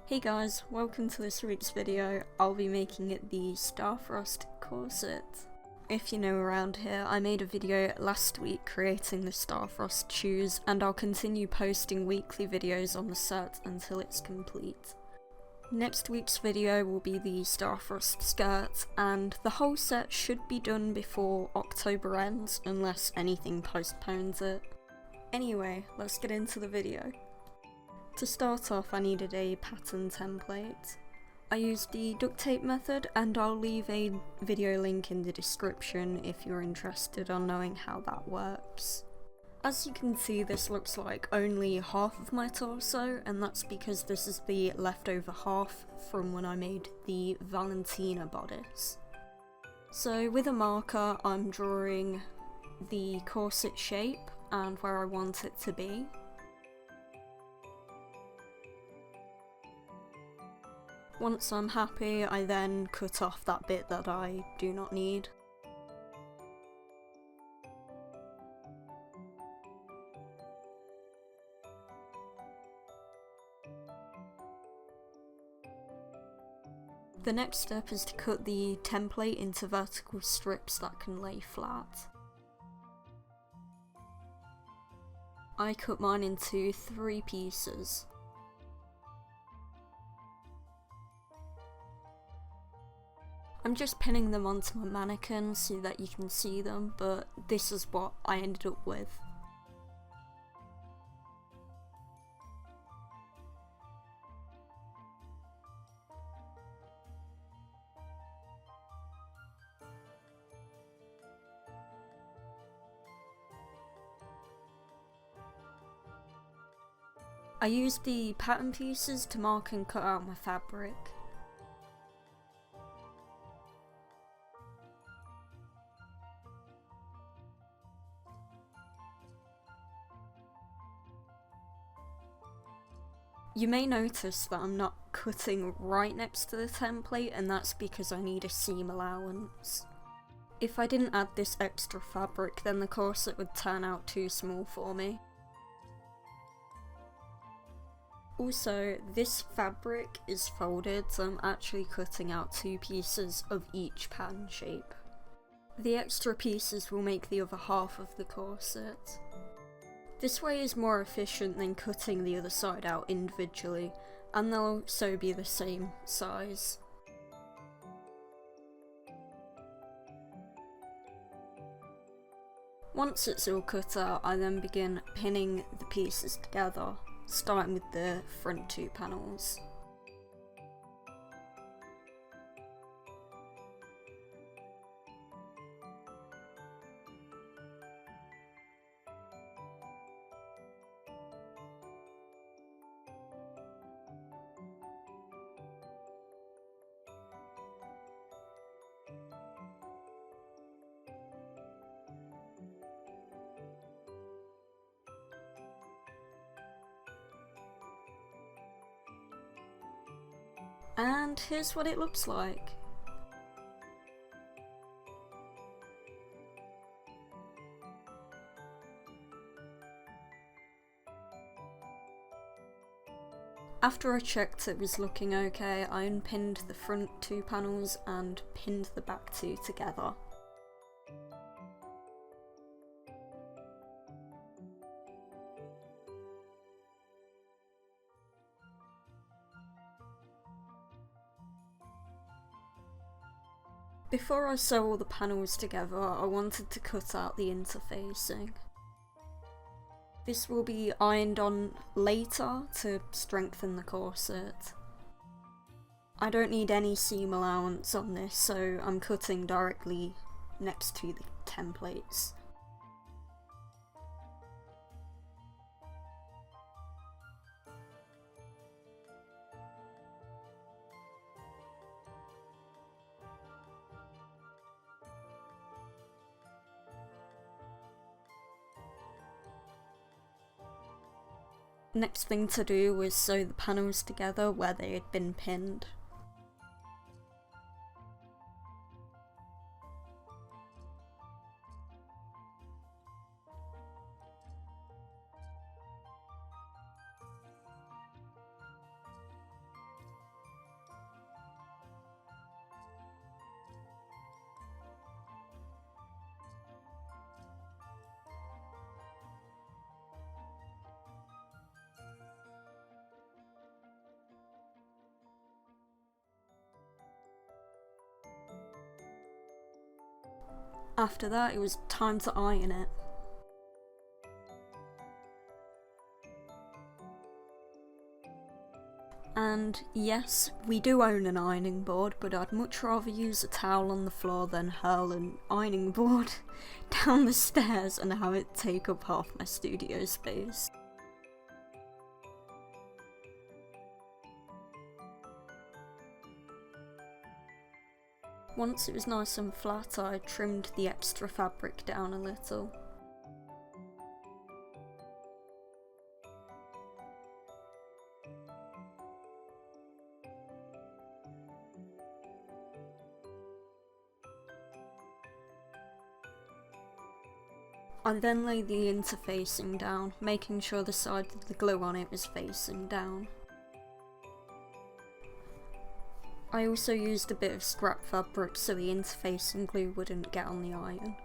Hey guys, welcome to this week's video. I'll be making it the Starfrost corset. If you're new around here, I made a video last week creating the Starfrost shoes, and I'll continue posting weekly videos on the set until it's complete. Next week's video will be the Starfrost skirt, and the whole set should be done before October ends, unless anything postpones it. Anyway, let's get into the video. To start off, I needed a pattern template. I used the duct tape method, and I'll leave a video link in the description if you're interested on knowing how that works. As you can see, this looks like only half of my torso, and that's because this is the leftover half from when I made the Valentina bodice. So with a marker, I'm drawing the corset shape and where I want it to be. Once I'm happy, I then cut off that bit that I do not need. The next step is to cut the template into vertical strips that can lay flat. I cut mine into 3 pieces. I'm just pinning them onto my mannequin so that you can see them, but this is what I ended up with. I used the pattern pieces to mark and cut out my fabric. You may notice that I'm not cutting right next to the template, and that's because I need a seam allowance. If I didn't add this extra fabric, then the corset would turn out too small for me. Also, this fabric is folded, so I'm actually cutting out 2 pieces of each pattern shape. The extra pieces will make the other half of the corset. This way is more efficient than cutting the other side out individually, and they'll also be the same size. Once it's all cut out, I then begin pinning the pieces together, starting with the front 2 panels. And here's what it looks like. After I checked it was looking okay, I unpinned the front 2 panels and pinned the back 2 together. Before I sew all the panels together, I wanted to cut out the interfacing. This will be ironed on later to strengthen the corset. I don't need any seam allowance on this, so I'm cutting directly next to the templates. Next thing to do was sew the panels together where they had been pinned. After that, it was time to iron it. And yes, we do own an ironing board, but I'd much rather use a towel on the floor than hurl an ironing board down the stairs and have it take up half my studio space. Once it was nice and flat, I trimmed the extra fabric down a little. I then laid the interfacing down, making sure the side of the glue on it was facing down. I also used a bit of scrap fabric so the interfacing glue wouldn't get on the iron.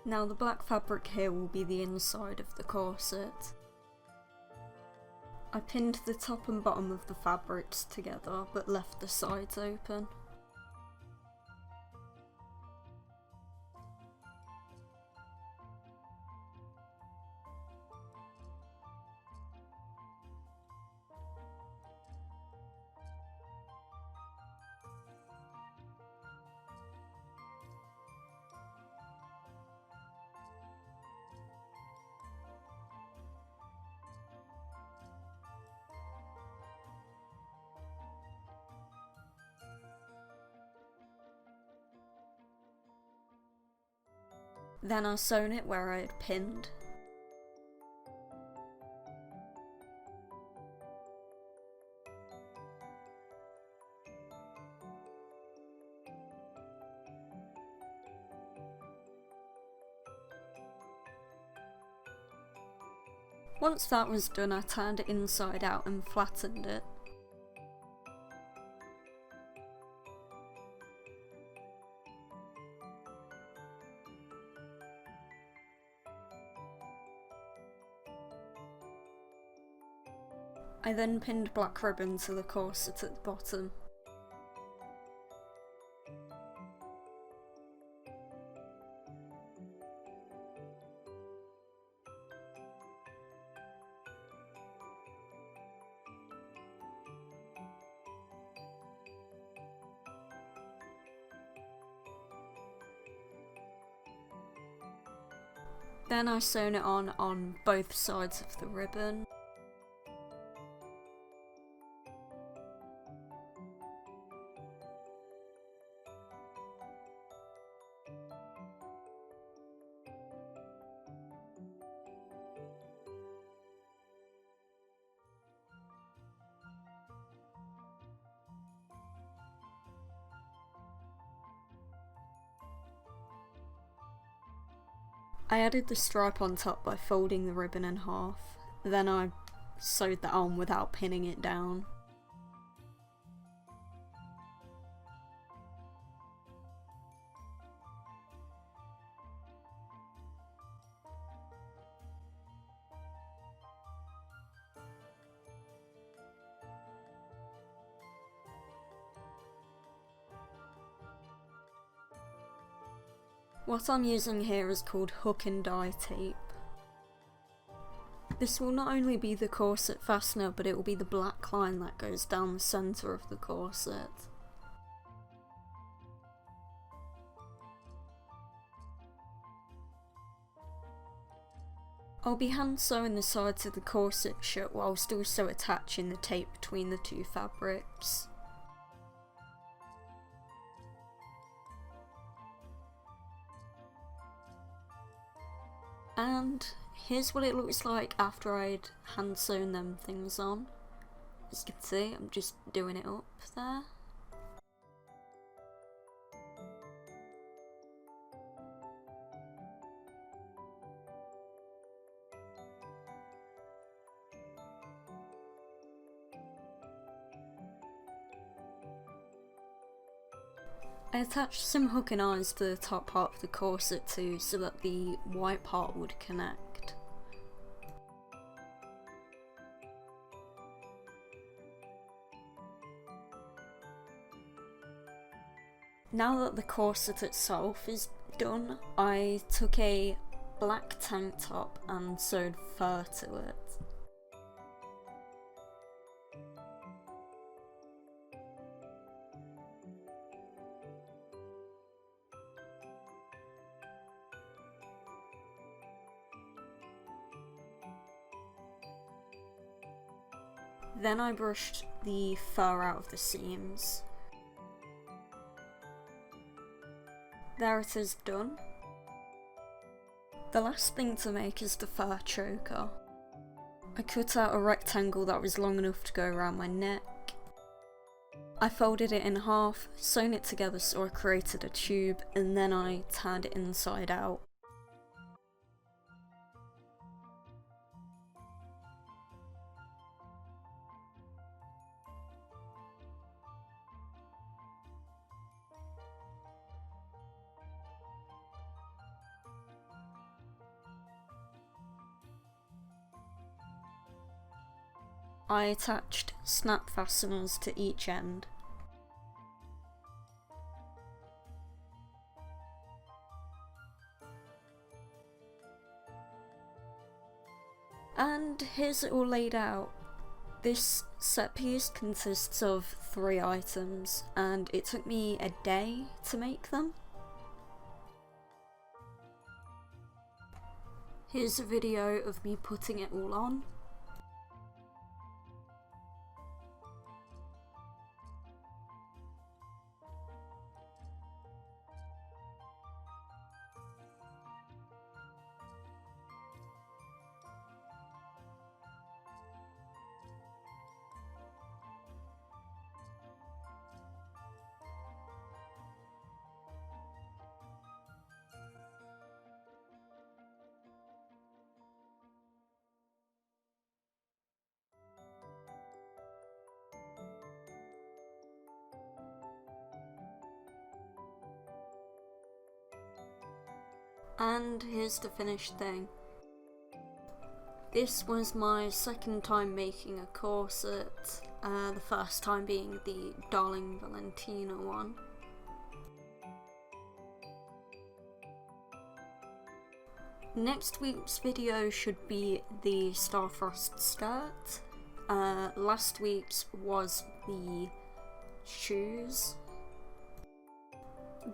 Now the black fabric here will be the inside of the corset. I pinned the top and bottom of the fabrics together but left the sides open. Then I sewn it where I had pinned. Once that was done, I turned it inside out and flattened it. I then pinned black ribbon to the corset at the bottom. Then I sewn it on both sides of the ribbon. I added the stripe on top by folding the ribbon in half, then I sewed that on without pinning it down. What I'm using here is called hook and die tape. This will not only be the corset fastener, but it will be the black line that goes down the centre of the corset. I'll be hand sewing the sides of the corset shut whilst also attaching the tape between the two fabrics. And here's what it looks like after I'd hand sewn them things on. As you can see, I'm just doing it up there. I attached some hook and eyes to the top part of the corset too, so that the white part would connect. Now that the corset itself is done, I took a black tank top and sewed fur to it. Then I brushed the fur out of the seams. There it is done. The last thing to make is the fur choker. I cut out a rectangle that was long enough to go around my neck. I folded it in half, sewn it together so I created a tube, and then I tied it inside out. I attached snap fasteners to each end. And here's it all laid out. This set piece consists of 3 items, and it took me a day to make them. Here's a video of me putting it all on. And here's the finished thing. This was my second time making a corset, the first time being the Darling Valentina one. Next week's video should be the Starfrost skirt. Last week's was the shoes.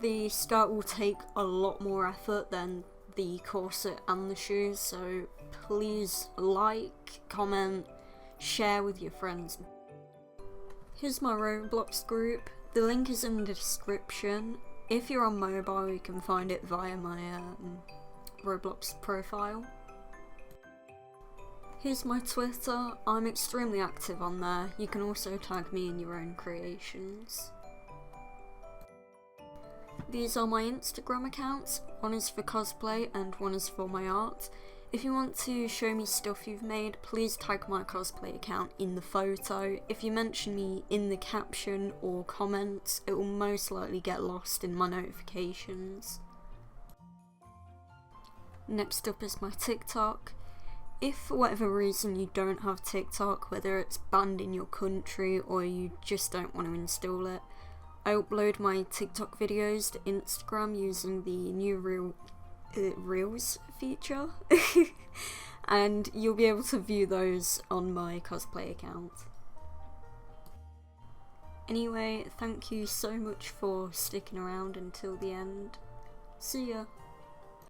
The skirt will take a lot more effort than the corset and the shoes, so please like, comment, share with your friends. Here's my Roblox group. The link is in the description. If you're on mobile, you can find it via my Roblox profile. Here's my Twitter. I'm extremely active on there. You can also tag me in your own creations. These are my Instagram accounts. One is for cosplay and one is for my art. If you want to show me stuff you've made, please tag my cosplay account in the photo. If you mention me in the caption or comments, it will most likely get lost in my notifications. Next up is my TikTok. If for whatever reason you don't have TikTok, whether it's banned in your country or you just don't want to install it, I upload my TikTok videos to Instagram using the new Reels feature, and you'll be able to view those on my cosplay account. Anyway, thank you so much for sticking around until the end. See ya!